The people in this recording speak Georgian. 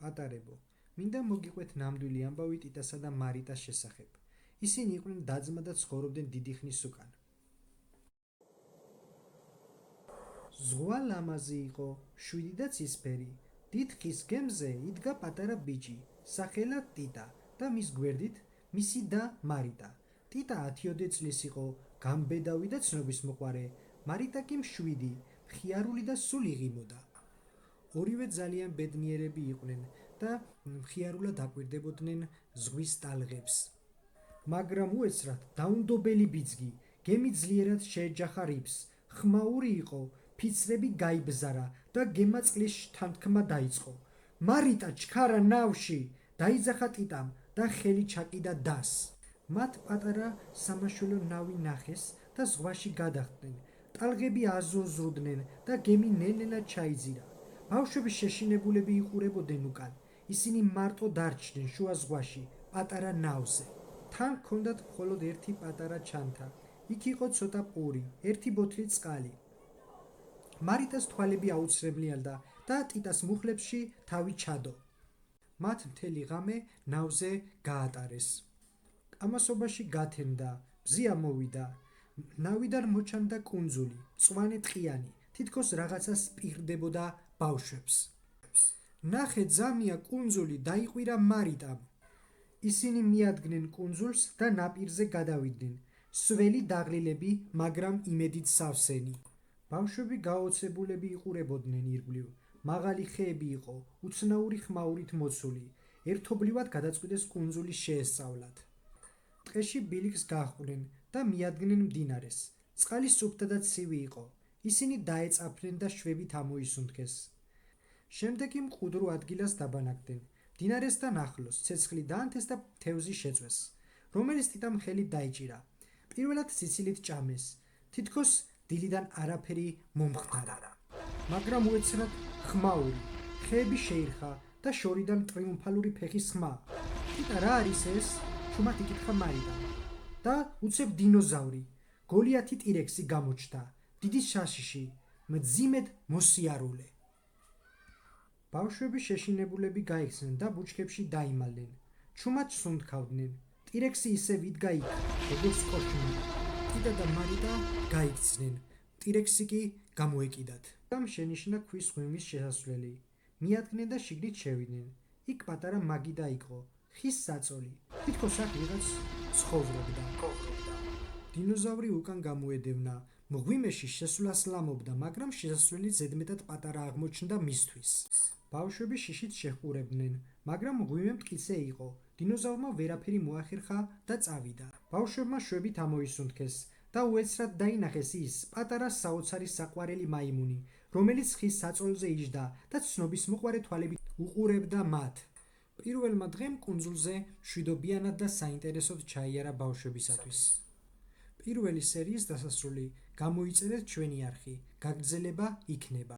პატარებო, მინდა მოგიყვეთ ნამდვილი ამბავი ტიტასა და მარიტას შესახებ. ისინი იყვნენ და-ძმა და ცხოვრობდნენ დიდი ხნის უკან. ზღვა ლამაზი იყო, შვიდი და ცისფერი. დიდ ხის გემზე იდგა პატარა ბიჭი, სახელად ტიტა და მის გვერდით მისი და მარიტა. ტიტა 10 წლის იყო, გამბედავი და ცნობისმოყვარე. მარიტა კი მშვიდი, მხიარული და სულ იღიმოდა. ორივე ძალიან ბედნიერები იყვნენ და მხიარულად აკვირდებოდნენ ზღვის ტალღებს. მაგრამ უეცრად დაუნდობელი ბიძგი, გემი ძლიერად შეეჯახა რიფს, ხმაური იყო, ფიცრები გაიბზარა და გემა წყლის შთანთქმა დაიწყო. მარიტა ჩქარა ნავში, დაიძახა ტიტამ და ხელი ჩაკიდა დას. მათ პატარა სამაშველო ნავი ნახეს და ზღვაში გადახდნენ. ტალღები აზოზრუდნენ და გემი ნელ-ნელად ჩაიძირა. ბავშვები შეშინებულები იყურებოდნენ უკან. ისინი მარტო დარჩნენ შუა ზღვაში, პატარა ნავზე. თან ჰქონდათ მხოლოდ ერთი პატარა ჩანთა. იქ იყო ცოტა პური, ერთი ბოთლი წყალი. მარიტას თვალები აუცრებლიანდა და ტიტას მუხლებში თავი ჩადო. მათ მთელი ღამე ნავზე გაატარეს. ამასობაში გათენდა, მზია მოვიდა. ნავიდან მოჩანდა კუნძული, მწვანე ტყიანი, თითქოს რაღაცა სპირდებოდა ბავშვებს. ნახე ძამია კუნძული, დაიყვირა მარიტამ. ისინი მიადგნენ კუნძულს და ნაპირზე გადავიდნენ. სველი დაღლილები, მაგრამ იმედით სავსენი. ბავშვები გაოცებულები იყურებოდნენ ირგვლივ. მაღალი ხეები იყო, უცნაური ხმაურით მოცული. ერთობლივად გადაწყვიტეს კუნძული შეესწავლათ. ტყეში ბილიკს გაჰყვნენ და მიადგნენ მდინარეს. წყალი სუფთა და ცივი იყო. ისინი დაეწაფნენ და შვებით ამოისუნთქეს. შემდეგ კი მყუდრო ადგილას დაბანაკდნენ. მდინარესთან ახლოს ცეცხლი დაანთეს და თევზი შეწვეს, რომელიც ტიტამ ხელით დაიჭირა. პირველად სიცილით ჭამეს, თითქოს დილიდან არაფერი მომხდარა. მაგრამ უეცრად ხმაური, ხეები შეირხა და შორიდან ტრიუმფალური ფეხის ხმა. ტიტა რა არის ეს? შუმად იკითხა მარიტამ. და უცებ დინოზავრი, გოლიათი ტირექსი გამოჩნდა, დიდი შაშიში, მძიმედ მოსიარულე. ბავშვები შეშინებულები გაიქცნენ და ბუჩქებში დაიმალნენ. ჩუმად სუნთქავდნენ. ტირექსი ისევ იდგა იქ, როგორც კოშკი. ტიტა და მარიტა გაიქცნენ. ტირექსი კი გამოეკიდათ. ამ შენიშნა ქვის ღვიმის შესასვლელი. მიადგნენ და შიგნით შევიდნენ. იქ პატარა მაგიდა იყო, ხის საწოლი. თითქოს აქ ვიღაც ცხოვრობდა. დინოზავრი უკან გამოედევნა. მღვიმეში შესვლას ლამობდა, მაგრამ შესასვლელი ზედმეტად პატარა აღმოჩნდა მისთვის. ბავშვები შიშით შეჰყურებდნენ, მაგრამ მღვიმე მტკიცე იყო. დინოზავრმა ვერაფერი მოახერხა და წავიდა. ბავშვებმა შვებით ამოისუნთქეს და უეცრად დაინახეს ის პატარა საოცარი საყვარელი მაიმუნი, რომელიც ხის საწოლზე იჯდა და ცნობისმოყვარე თვალებით უყურებდა მათ. პირველმა დღემ კუნძულზე მშვიდობიანად და საინტერესოდ ჩაიარა ბავშვებისათვის. პირველი სერიის დასასრული. გამოიწერეთ ჩვენი არხი. გაგრძელება იქნება.